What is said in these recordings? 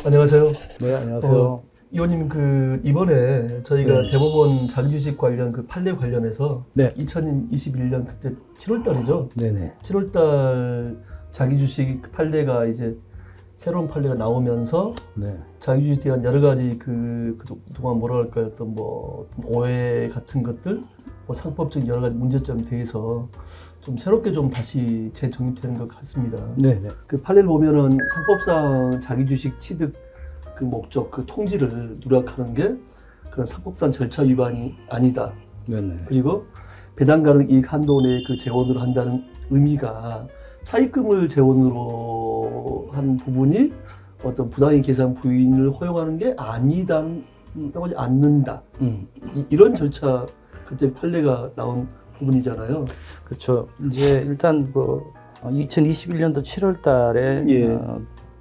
안녕하세요. 네, 안녕하세요. 의원님 이번에 저희가 네. 대법원 자기주식 관련 판례 관련해서 네. 2021년 그때 7월 달이죠. 네네. 7월 달 자기주식 판례가 이제 새로운 판례가 나오면서 네. 자기주식에 대한 여러 가지 그동안 뭐라 할까요? 어떤 오해 같은 것들, 상법적 여러 가지 문제점에 대해서 좀 새롭게 좀 다시 재정립되는 것 같습니다. 네네. 그 판례를 보면은 상법상 자기주식 취득 그 목적, 그 통지를 누락하는 게 그런 상법상 절차 위반이 아니다. 네네. 그리고 배당 가능 이익 한도 내에 그 재원으로 한다는 의미가 차입금을 재원으로 한 부분이 어떤 부당이익 계산 부인을 허용하는 게 아니다, 허용하지 않는다. 이런 절차 그때 판례가 나온 부분이잖아요. 그렇죠. 이제 일단 2021년도 7월 달에 예.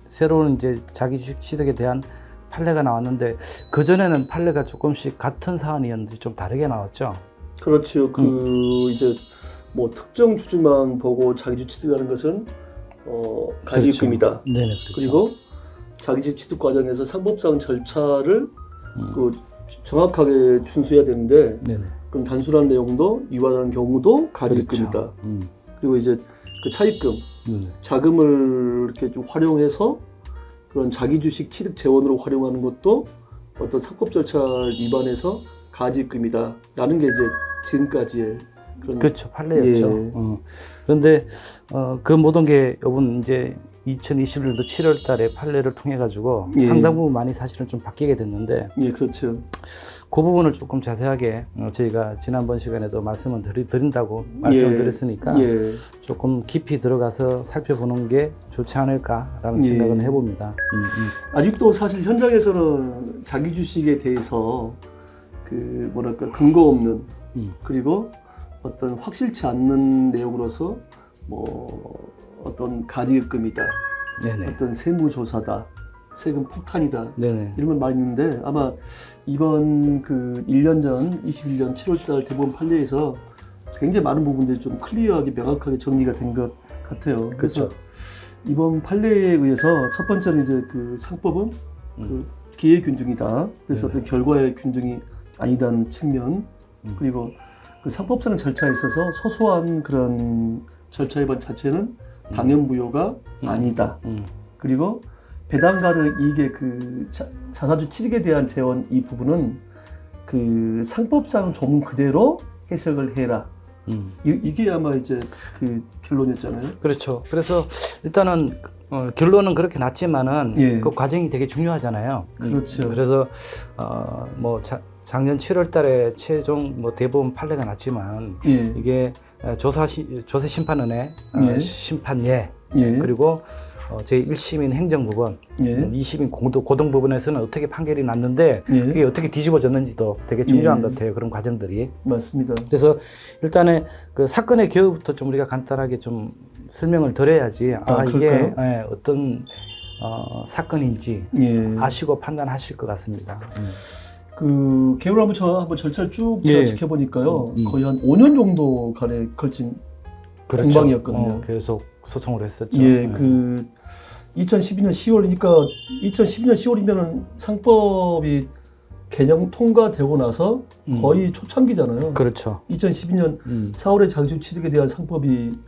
새로운 이제 자기주식 취득에 대한 판례가 나왔는데 그 전에는 판례가 조금씩 같은 사안이었는데 좀 다르게 나왔죠. 그렇죠. 이제 특정 주주만 보고 자기주식 취득하는 것은 가지입금이다. 그렇죠. 네네. 그렇죠. 그리고 자기주식 취득 과정에서 상법상 절차를 정확하게 준수해야 되는데 네네. 그럼 단순한 내용도 위반하는 경우도 가지입금이다. 그렇죠. 그리고 이제 그 차입금, 네네. 자금을 이렇게 좀 활용해서 그런 자기주식 취득 재원으로 활용하는 것도 어떤 상법 절차를 위반해서 가지입금이다라는 게 이제 지금까지의 그런 그렇죠. 판례였죠. 예. 그런데 그 모든 게 이번 이제 2021년도 7월 달에 판례를 통해 가지고 예. 상당 부분 많이 사실은 좀 바뀌게 됐는데 예, 그렇죠. 그 부분을 조금 자세하게 저희가 지난번 시간에도 말씀을 드린다고 말씀을 예. 드렸으니까 예. 조금 깊이 들어가서 살펴보는 게 좋지 않을까라는 예. 생각은 해봅니다. 아직도 사실 현장에서는 자기 주식에 대해서 근거 없는 그리고 어떤 확실치 않는 내용으로서 어떤 가지입금이다, 네네. 어떤 세무조사다, 세금 폭탄이다 네네. 이런 건 많이 있는데 아마 이번 1년 전 21년 7월달 대법원 판례에서 굉장히 많은 부분들이 좀 클리어하게 명확하게 정리가 된 것 같아요. 그래서 그렇죠. 이번 판례에 의해서 첫 번째는 이제 상법은 기회균등이다. 그래서 어떤 결과의 균등이 아니다는 측면, 그리고 상법상 절차에 있어서 소소한 그런 절차 위반 자체는 당연무효가 아니다. 그리고 배당 가능 이익의 자사주 취득에 대한 재원 이 부분은 상법상 조문 그대로 해석을 해라. 이게 아마 이제 결론이었잖아요. 그렇죠. 그래서 일단은 결론은 그렇게 났지만은 예. 그 과정이 되게 중요하잖아요. 그렇죠. 그래서 작년 7월달에 최종 대법원 판례가 났지만 예. 이게 조세심판원의 예. 심판예 예. 그리고 제1심인 행정부원, 예. 2심인 고등부원에서는 어떻게 판결이 났는데 예. 그게 어떻게 뒤집어졌는지도 되게 중요한 예. 것 같아요. 그런 과정들이. 맞습니다. 그래서 일단은 그 사건의 개요부터 좀 우리가 간단하게 좀 설명을 드려야지 이게 어떤 사건인지 예. 아시고 판단하실 것 같습니다. 개요를 한번 절차를 쭉 예. 지켜보니까요. 거의 한 5년 정도 간에 걸친 공방이었거든요. 계속 소송을 했었죠. 예, 2012년 10월이니까 2012년 10월이면은 상법이 개정 통과되고 나서 거의 초창기잖아요. 그렇죠. 2012년 4월에 자기주식 취득에 대한 상법이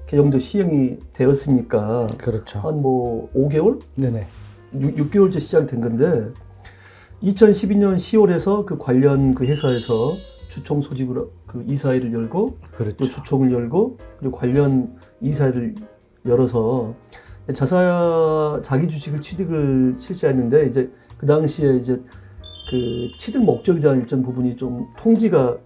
개정돼 시행이 되었으니까 그렇죠. 한 5개월? 네네. 6개월째 시작된 건데 2012년 10월에서 관련 회사에서 주총 소집으로 이사회를 열고 그렇죠. 또 주총을 열고 그리고 관련 이사회를 열어서 자기 주식을 취득을 실시했는데 이제 그 당시에 이제 취득 목적에 대한 일정 부분이 좀 통지가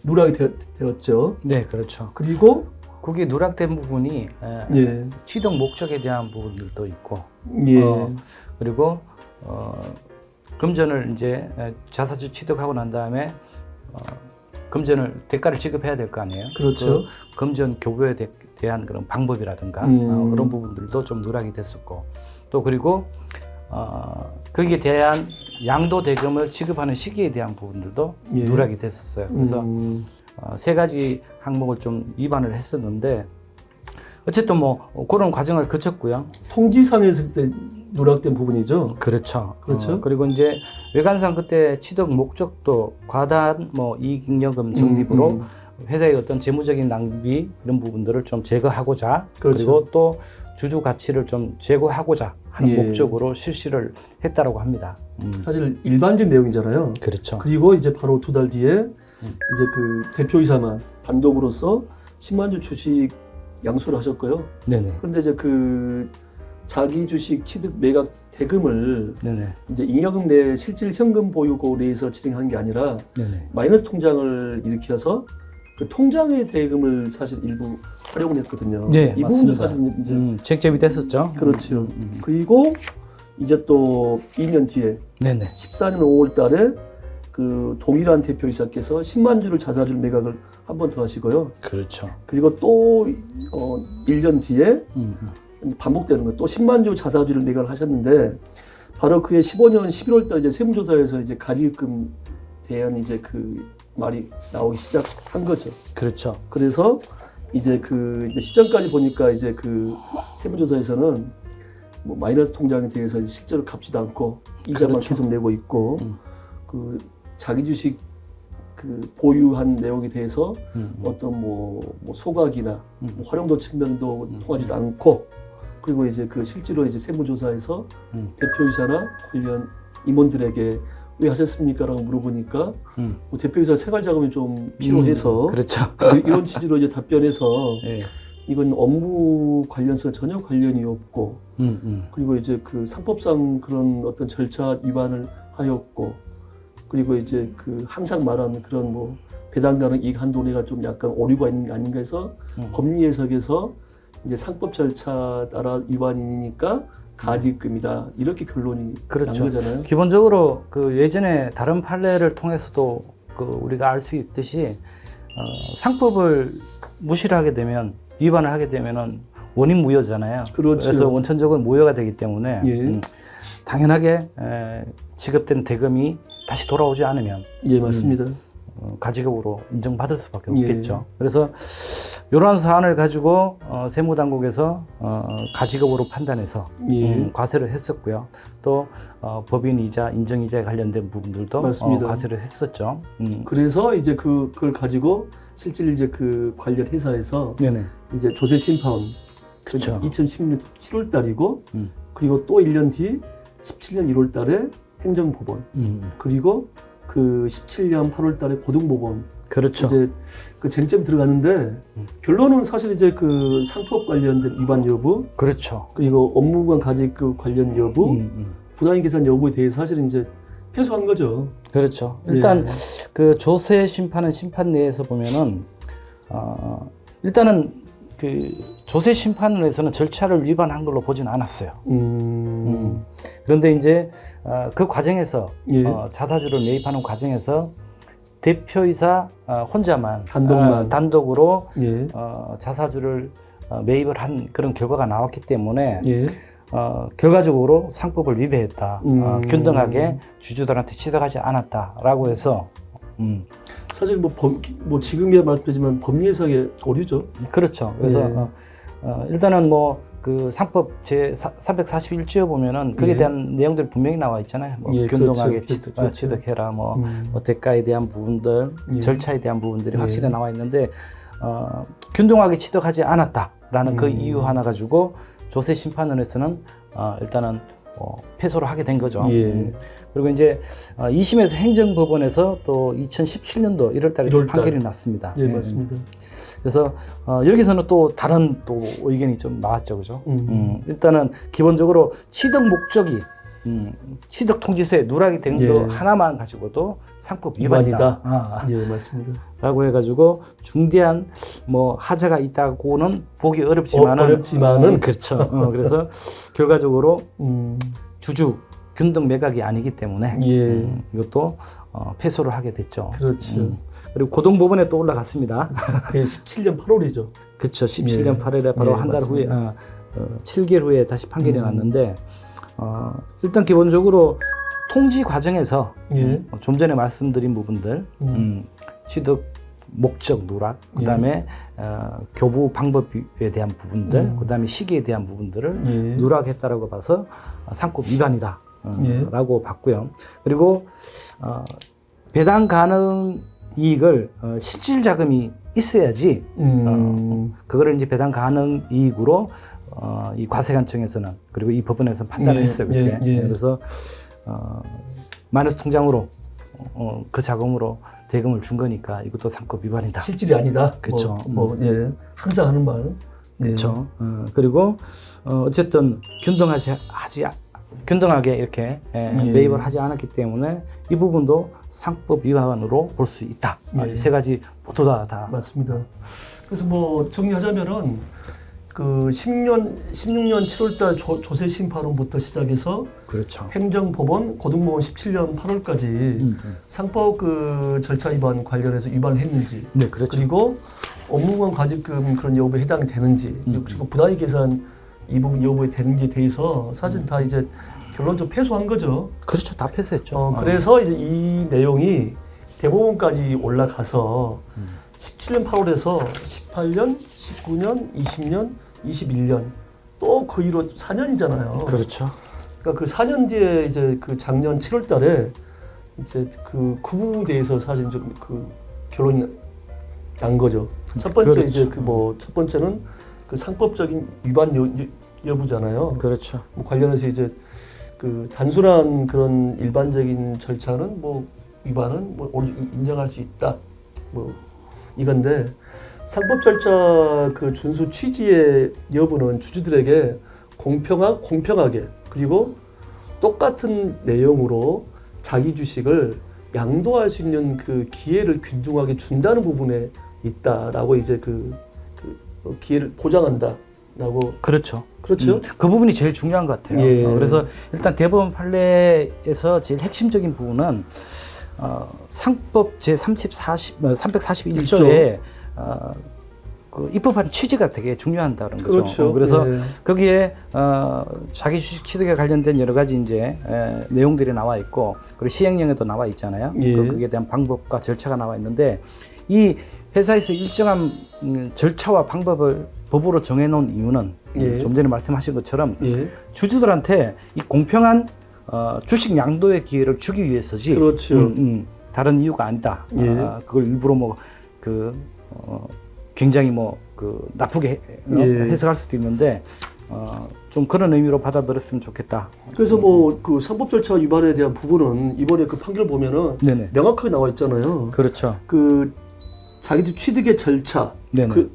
누락이 되었죠. 네, 그렇죠. 그리고 그게 누락된 부분이 예. 취득 목적에 대한 부분들도 있고, 예. 그리고 금전을 이제 자사주 취득하고 난 다음에 금전을 대가를 지급해야 될 거 아니에요? 그렇죠. 그 금전 교부에 대한 그런 방법이라든가 그런 부분들도 좀 누락이 됐었고, 또 그리고 거기에 대한 양도 대금을 지급하는 시기에 대한 부분들도 예. 누락이 됐었어요. 그래서 세 가지 항목을 좀 위반을 했었는데 어쨌든 그런 과정을 거쳤고요. 통지상에서 그때 누락된 부분이죠. 그렇죠. 그렇죠. 그리고 이제 외관상 그때 취득 목적도 과다한 뭐 이익잉여금 적립으로 회사의 어떤 재무적인 낭비 이런 부분들을 좀 제거하고자 그렇죠. 그리고 또 주주 가치를 좀 제고하고자 하는 예. 목적으로 실시를 했다고 합니다. 사실 일반적인 내용이잖아요. 그렇죠. 그리고 이제 바로 2달 뒤에 이제 그 대표이사만 단독으로서 10만 주 주식 양수를 하셨고요. 네네. 그런데 이제 그 자기 주식 취득 매각 대금을 네네. 이제 잉여금 내 실질 현금 보유고 내에서 진행한 게 아니라 네네. 마이너스 통장을 일으켜서 그 통장의 대금을 사실 일부 활용을 했거든요. 네, 이 부분도 맞습니다. 사실 이제 쟁점이 됐었죠. 그렇죠. 그리고 이제 또 2년 뒤에 네네. 14년 5월 달에 그 동일한 대표이사께서 10만 주를 자사주 매각을 한 번 더 하시고요. 그렇죠. 그리고 또 1년 뒤에 음. 반복되는 거예요. 또 10만 주 자사주를 매각을 하셨는데 바로 그해 15년 11월 달 이제 세무조사에서 이제 가리금 대한 이제 그 말이 나오기 시작한 거죠. 그렇죠. 그래서 이제 그 이제 시점까지 보니까 이제 그 세무조사에서는 뭐 마이너스 통장에 대해서 실제로 갚지도 않고 이자만 그렇죠. 계속 내고 있고 그 자기 주식 그 보유한 내용에 대해서 어떤 뭐 소각이나 뭐 활용도 측면도 통하지도 않고 그리고 이제 그 실제로 이제 세무조사에서 대표이사나 관련 임원들에게 왜 하셨습니까라고 물어보니까 뭐 대표이사 생활자금이 좀 필요해서 그렇죠. 이런 취지로 이제 답변해서 네. 이건 업무 관련서 전혀 관련이 없고 그리고 이제 그 상법상 그런 어떤 절차 위반을 하였고 그리고 이제 그 항상 말하는 그런 뭐 배당가능 이익 한도내가 좀 약간 오류가 있는 게 아닌가 해서 법리 해석에서 이제 상법 절차 따라 위반이니까 가지금이다 이렇게 결론이 그렇죠. 난 거잖아요. 기본적으로 그 예전에 다른 판례를 통해서도 그 우리가 알 수 있듯이 상법을 무시를 하게 되면 위반을 하게 되면은 원인 무효잖아요. 그렇죠. 그래서 원천적으로 무효가 되기 때문에 예. 당연하게 지급된 대금이 다시 돌아오지 않으면 예, 맞습니다. 가지급으로 인정받을 수밖에 예. 없겠죠. 그래서 이러한 사안을 가지고 세무당국에서 가지급으로 판단해서 예. 과세를 했었고요. 또 법인이자 인정이자에 관련된 부분들도 맞습니다. 과세를 했었죠. 그래서 이제 그걸 가지고 실제 이제 그 관련 회사에서 네네. 이제 조세 심판 그쵸. 2016년 7월 달이고 그리고 또 1년 뒤 17년 1월 달에 행정법원 그리고 그 17년 8월 달에 고등법원 그렇죠. 이제 그 쟁점 들어가는데 결론은 사실 이제 그 상법 관련된 위반 여부 그렇죠. 그리고 업무관 가지급 관련 여부 부당이익 계산 여부에 대해서 사실은 이제 패소한 거죠. 그렇죠. 일단 예. 그 조세 심판은 심판 내에서 보면은 일단은 그 조세 심판에서는 절차를 위반한 걸로 보지는 않았어요. 그런데 이제 그 과정에서 예. 자사주를 매입하는 과정에서 대표이사 혼자만 단독으로 예. 자사주를 매입을 한 그런 결과가 나왔기 때문에 예. 결과적으로 상법을 위배했다. 균등하게 주주들한테 취득하지 않았다라고 해서 사실 뭐 지금이야 말씀드리지만 법리 해석의 오류죠. 그렇죠. 그래서 예. 일단은 뭐 그 상법 제 341조에 보면은 거기에 예. 대한 내용들이 분명히 나와 있잖아요. 뭐 예, 균등하게 그렇죠. 그렇죠. 취득해라, 뭐 대가에 대한 부분들, 예. 절차에 대한 부분들이 예. 확실히 나와 있는데 균등하게 취득하지 않았다라는 그 이유 하나 가지고 조세 심판원에서는 일단은 패소를 하게 된 거죠. 예. 그리고 이제 2심에서 행정법원에서 또 2017년도 1월달에 1월 달. 판결이 났습니다. 예, 맞습니다. 그래서 여기서는 또 다른 또 의견이 좀 나왔죠, 그죠? 일단은 기본적으로 취득 목적이 취득 통지서에 누락이 된 거 예. 하나만 가지고도 상법 위반이다. 예, 맞습니다. 라고 해가지고 중대한 뭐 하자가 있다고는 보기 어렵지만은 어렵지만은 그렇죠. 그래서 결과적으로 주주 균등 매각이 아니기 때문에 예. 이것도 패소를 하게 됐죠. 그렇죠. 그리고 고등법원에 또 올라갔습니다. 그게 17년 8월이죠. 그렇죠. 17년 예. 8월에 바로 예, 한 달 후에 맞습니다. 7개월 후에 다시 판결이 났는데 일단 기본적으로 통지 과정에서 예. 좀 전에 말씀드린 부분들 취득 목적 누락, 그다음에 교부 방법에 대한 부분들, 그다음에 시기에 대한 부분들을 누락했다라고 봐서 상법 위반이다 라고 봤고요. 그리고 배당 가능 이익을 실질 자금이 있어야지 그거를 이제 배당 가능 이익으로 이 과세관청에서는 그리고 이 법원에서 판단을 했어요. 그렇게. 그래서 마이너스 통장으로 그 자금으로 대금을 준 거니까 이것도 상법 위반이다. 실질이 아니다. 그렇죠. 항상 하는 말. 그렇죠. 그리고 어쨌든 균등하게 이렇게 매입을 하지 않았기 때문에 이 부분도 상법 위반으로 볼 수 있다. 이 세 가지 모두 다 맞습니다. 그래서 뭐 정리하자면은 그 16년 7월달 조세 심판원부터 시작해서 그렇죠. 행정법원, 고등법원 17년 8월까지 상법 그 절차 위반 관련해서 위반했는지, 네, 그렇죠. 그리고 업무관 과징금 그런 여부에 해당이 되는지, 그리고 부당이 계산 이 부분 여부에 되는지에 대해서 사실 다 이제 결론적으로 패소한 거죠. 그렇죠. 다 패소했죠. 그래서 이제 이 내용이 대법원까지 올라가서 17년 8월에서 18년, 19년, 20년, 21년 또 그 이후로 4년이잖아요. 그렇죠. 그러니까 그 4년 뒤에 이제 그 작년 7월달에 이제 그 부분에 대해서 사실 좀 그 결론이 난 거죠. 첫 번째 그렇죠. 이제 그 뭐 첫 번째는 그 상법적인 위반 여부잖아요. 그렇죠. 뭐 관련해서 이제 그 단순한 그런 일반적인 절차는 뭐 위반은 뭐 인정할 수 있다. 뭐 이건데 상법 절차 그 준수 취지의 여부는 주주들에게 공평하게 그리고 똑같은 내용으로 자기 주식을 양도할 수 있는 그 기회를 균등하게 준다는 부분에 있다라고 이제 그 기회를 보장한다라고. 그렇죠. 그렇죠. 그 부분이 제일 중요한 것 같아요. 그래서 일단 대법원 판례에서 제일 핵심적인 부분은 상법 제 341조에 그 입법한 취지가 되게 중요하다는 거죠. 그렇죠. 그래서 거기에 자기 주식 취득에 관련된 여러 가지 이제 내용들이 나와 있고 그리고 시행령에도 나와 있잖아요. 거기에 대한 방법과 절차가 나와 있는데 이 회사에서 일정한 절차와 방법을 법으로 정해놓은 이유는 좀 전에 말씀하신 것처럼 주주들한테 이 공평한 주식 양도의 기회를 주기 위해서지. 그렇죠. 다른 이유가 아니다. 그걸 일부러 뭐 굉장히 뭐 그 나쁘게 해석할 수도 있는데 좀 그런 의미로 받아들였으면 좋겠다. 그래서 뭐 그 상법 절차 위반에 대한 부분은 이번에 그 판결 보면은 명확하게 나와 있잖아요. 그렇죠. 그 자기주 취득의 절차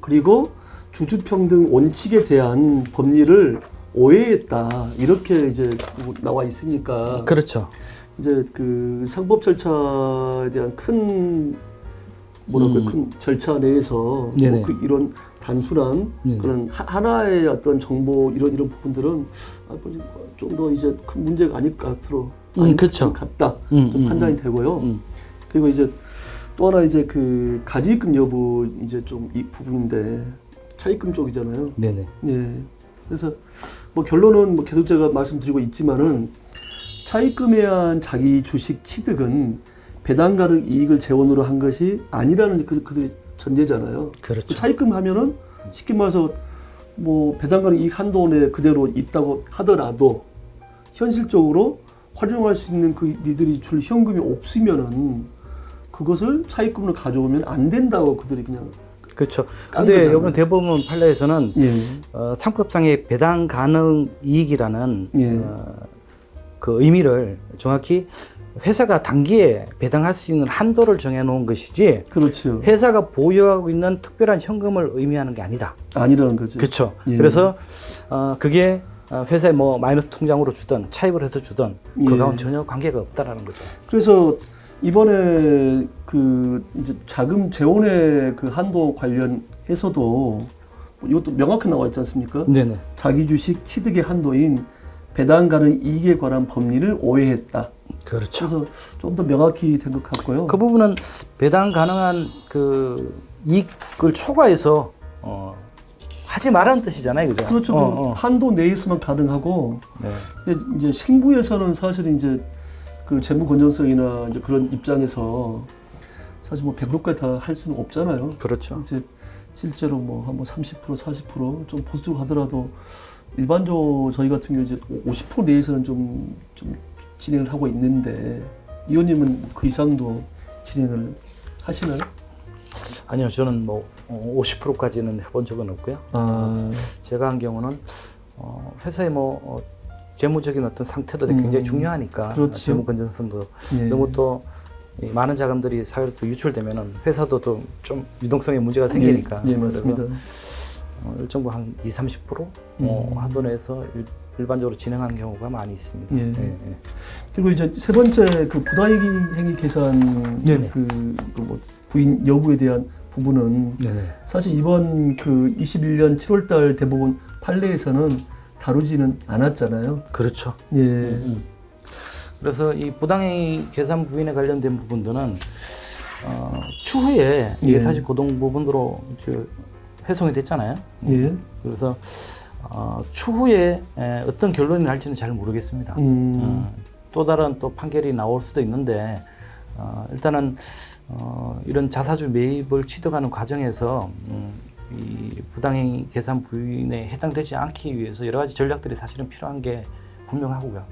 그리고 주주평등 원칙에 대한 법리를 오해했다 이렇게 이제 나와 있으니까. 그렇죠. 이제 그 상법 절차에 대한 큰 큰 절차 내에서 뭐 그 이런 단순한 그런 하나의 어떤 정보 이런 부분들은 좀 더 이제 큰 문제가 아닐 것으로 그렇죠. 같다 좀 판단이 되고요. 그리고 이제 또 하나 이제 그 가지입금 여부 이제 좀 이 부분인데 차입금 쪽이잖아요. 그래서 뭐 결론은 뭐 계속 제가 말씀드리고 있지만은 차입금에 의한 자기 주식 취득은 배당 가능 이익을 재원으로 한 것이 아니라는 그들의 전제잖아요. 그렇죠. 차입금 하면은 쉽게 말해서 뭐 배당 가능 이익 한도 내 그대로 있다고 하더라도 현실적으로 활용할 수 있는 그 니들이 줄 현금이 없으면은 그것을 차입금으로 가져오면 안 된다고 그들이 그냥. 그렇죠. 근데 이번 대법원 판례에서는 상법상의 배당 가능 이익이라는 그 의미를 정확히 회사가 단기에 배당할 수 있는 한도를 정해놓은 것이지. 그렇죠. 회사가 보유하고 있는 특별한 현금을 의미하는 게 아니다. 아니라는 거죠. 그렇죠. 그래서 그게 회사에 뭐 마이너스 통장으로 주든 차입을 해서 주든 그거하고는 전혀 관계가 없다라는 거죠. 그래서 이번에 그 이제 자금 재원의 그 한도 관련해서도 이것도 명확히 나와 있지 않습니까? 자기 주식 취득의 한도인 배당 가능 이익에 관한 법리를 오해했다. 그렇죠. 그래서 좀 더 명확히 된 것 같고요. 그 부분은 배당 가능한 그 이익을 초과해서 하지 말라는 뜻이잖아요, 그죠? 그렇죠. 한도 내에서만 가능하고 이제 실무에서는 사실 이제 그 재무 건전성이나 이제 그런 입장에서 사실 뭐 100%까지 다 할 수는 없잖아요. 그렇죠. 이제 실제로 뭐 한 30%, 40%좀 보수적으로 하더라도 일반적으로 저희 같은 경우 이제 50% 내에서는 좀 진행을 하고 있는데 이 의원님은 그 이상도 진행을 하시나요? 아니요, 저는 뭐 50%까지는 해본 적은 없고요. 제가 한 경우는 회사의 뭐 재무적인 어떤 상태도 굉장히 중요하니까 그렇죠. 재무 건전성도 예. 너무 또 이 많은 자금들이 사회로 또 유출되면은 회사도 또 좀 유동성에 문제가 생기니까. 예, 맞습니다. 일정부 한 20-30% 한도내에서 일반적으로 진행하는 경우가 많이 있습니다. 예. 예. 그리고 이제 세 번째 그 부당이익 행위 계산 네네. 뭐 부인 여부에 대한 부분은 네네. 사실 이번 그 21년 7월달 대법원 판례에서는 다루지는 않았잖아요. 그렇죠. 예. 그래서 이 부당이익 계산 부인에 관련된 부분들은 추후에 이게 예. 다시 고동 부분으로 이제 회송이 됐잖아요. 예. 그래서 추후에 어떤 결론이 날지는 잘 모르겠습니다. 또 다른 또 판결이 나올 수도 있는데 일단은 이런 자사주 매입을 취득하는 과정에서 이 부당이익 계산 부인에 해당되지 않기 위해서 여러 가지 전략들이 사실은 필요한 게 분명하고요.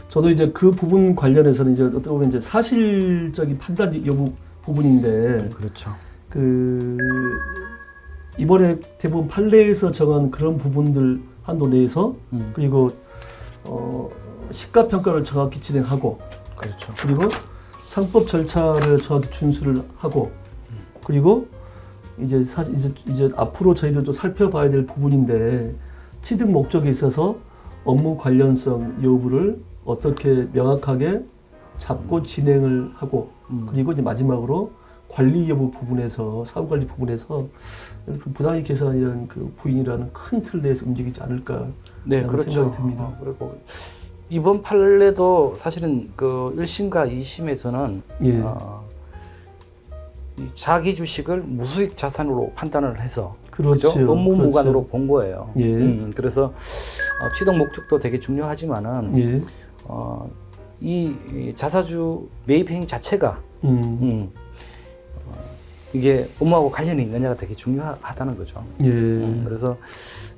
저도 이제 그 부분 관련해서는 이제 어떻게 보면 이제 사실적인 판단 여부 부분인데 그렇죠. 그 이번에 대법원 판례에서 정한 그런 부분들 한도 내에서 그리고 시가 평가를 정확히 진행하고 그렇죠. 그리고 상법 절차를 정확히 준수를 하고 그리고 이제 사실 이제 앞으로 저희도 좀 살펴봐야 될 부분인데 취득 목적에 있어서 업무 관련성 여부를 어떻게 명확하게 잡고 진행을 하고 그리고 이제 마지막으로 관리 여부 부분에서 사후 관리 부분에서 그 부당이익 계산이라는 그 부인이라는 큰 틀 내에서 움직이지 않을까 네, 그렇죠. 생각이 듭니다. 그리고 이번 판례도 사실은 그 1심과 2심에서는 예. 이 자기 주식을 무수익 자산으로 판단을 해서 그렇죠. 업무 그렇죠. 무관으로 본 거예요. 예. 그래서 취득 목적도 되게 중요하지만은 예. 이 자사주 매입 행위 자체가 이게 업무하고 관련이 있느냐가 되게 중요하다는 거죠. 예. 그래서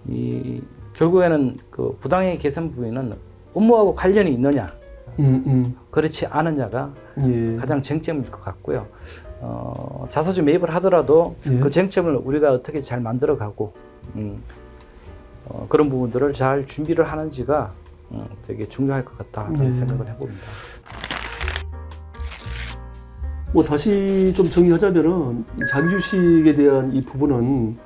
이 결국에는 그 부당이익 계산 부인은 업무하고 관련이 있느냐, 그렇지 않느냐가 예. 가장 쟁점일 것 같고요. 자사주 매입을 하더라도 예. 그 쟁점을 우리가 어떻게 잘 만들어가고 그런 부분들을 잘 준비를 하는지가 되게 중요할 것 같다는 생각을 해봅니다. 뭐 다시 좀 정리하자면은 자기 주식에 대한 이 부분은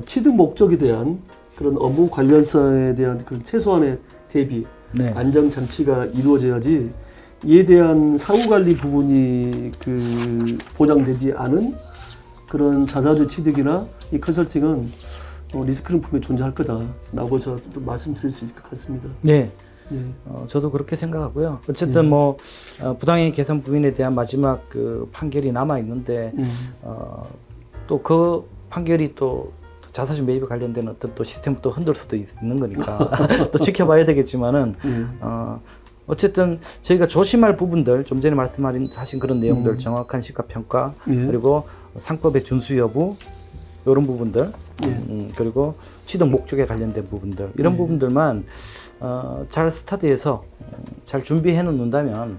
취득 목적에 대한 그런 업무 관련성에 대한 그런 최소한의 대비 네. 안정 장치가 이루어져야지 이에 대한 사후 관리 부분이 그 보장되지 않은 그런 자사주 취득이나 이 컨설팅은 리스크는 분명히 존재할 거다라고 저도 말씀드릴 수 있을 것 같습니다. 네. 예. 저도 그렇게 생각하고요. 어쨌든 뭐 부당이익 계산 부인에 대한 마지막 그 판결이 남아 있는데 또 그 판결이 또 자사주 매입에 관련된 어떤 또 시스템을 또 흔들 수도 있는 거니까 또 지켜봐야 되겠지만은 어쨌든 저희가 조심할 부분들 좀 전에 말씀하신 그런 내용들 정확한 시가 평가 그리고 상법의 준수 여부 이런 부분들 그리고 취득 목적에 관련된 부분들 이런 부분들만 잘 스타디해서 잘 준비해 놓는다면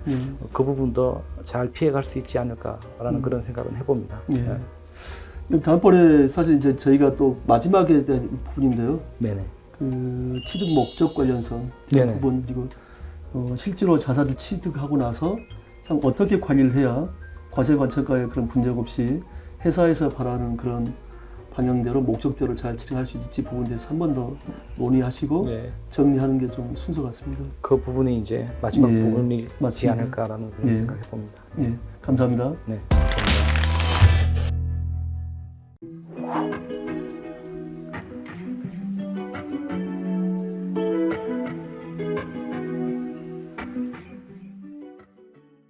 그 부분도 잘 피해갈 수 있지 않을까라는 그런 생각은 해봅니다. 다음번에 사실 이제 저희가 또 마지막에 대한 부분인데요. 네네. 그 취득 목적 관련성 네네. 부분 그리고 실제로 자사주 취득하고 나서 참 어떻게 관리를 해야 과세관청과의 그런 분쟁 없이 회사에서 바라는 그런 방향대로 목적대로 잘 진행할 수 있을지 부분에 대해서 한 번 더 논의하시고 정리하는 게 좀 순서 같습니다. 그 부분이 이제 마지막 부분이지 맞습니다. 않을까라는 그런 생각해 봅니다. 감사합니다. 네.